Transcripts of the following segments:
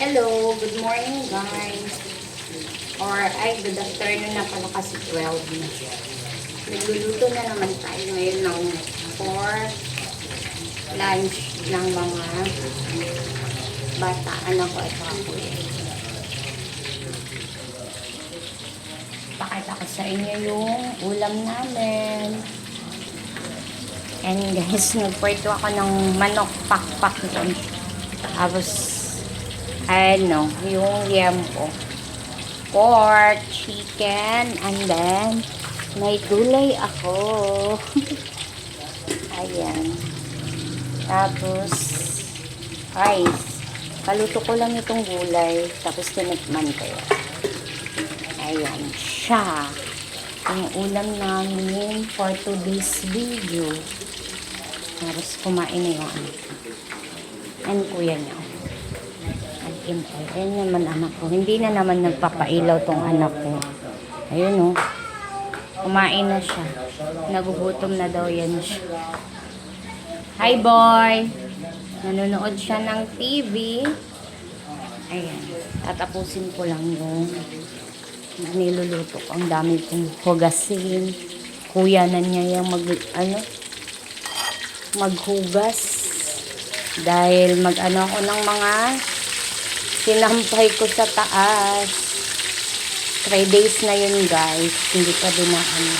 Hello, good morning guys. Or ay, good afternoon na pala kasi 12 na. Nagluluto na naman tayo ngayon ng for lunch ng mga bata. Anak ko at ako. Pakita ko sa inyo yung ulam namin. And guys, nagpwerte ako ng manok pakpak doon. Tapos ano, yung yempo, pork, chicken, and then may gulay ako. Ayan. Tapos rice. Kaluto ko lang itong gulay. Tapos tinikman ko yan. Ayan siya. Yung ulam namin for today's video. Tapos kumain na yung anak ko. And kuya niya. Ayan naman anak ko. Hindi na naman nagpapailaw tong anak ko. Ayun o. Kumain na siya. Nagugutom na daw yan siya. Hi boy! Nanonood siya ng TV. Ayan. Tatapusin ko lang yung niluluto ko. Ang dami kong hugasin. Kuya na niya yung maghugas. Dahil mag-ano ako ng mga sinampay ko sa taas. 3 days na yun guys. Hindi pa din na ano.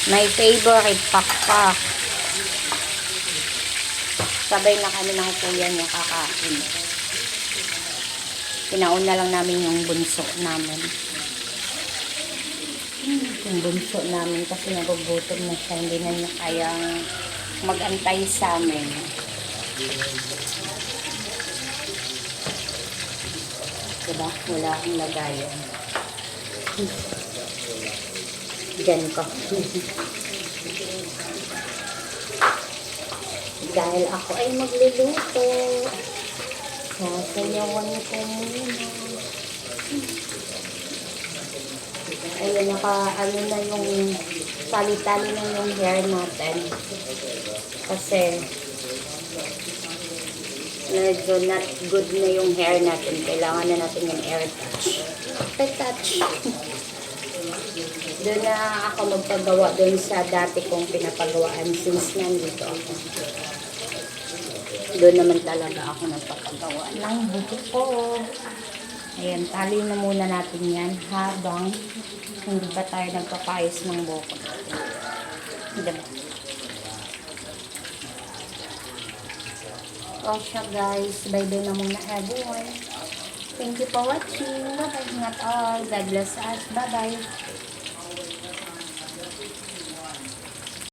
My favorite pakpak. Sabay na kami ng kuya niya kakain. Pinauna lang namin yung bunso namin. Yung bunso namin kasi nagugutom na siya. Hindi na niya kayang mag-antay sa amin. Diba? Wala akong lagayan. Diyan ko. Dahil ako ay magluluto. Sasayawan ko muna. Ayun, ano na yung tali-tali na yung hair natin. Kasi medyo not good na yung hair natin. Kailangan na natin yung air touch. Air touch. Doon na ako magpagawa doon sa dati kong pinapagawaan since nandito ako. Doon naman talaga ako nagpapagawa ng buto ko. Ayan, tali na muna natin yan habang hindi pa tayo nagpapayos ng buko. Diba? O siya guys, bye-bye na muna everyone. Thank you for watching. Bye-bye. Ingat all. God bless us. Bye-bye.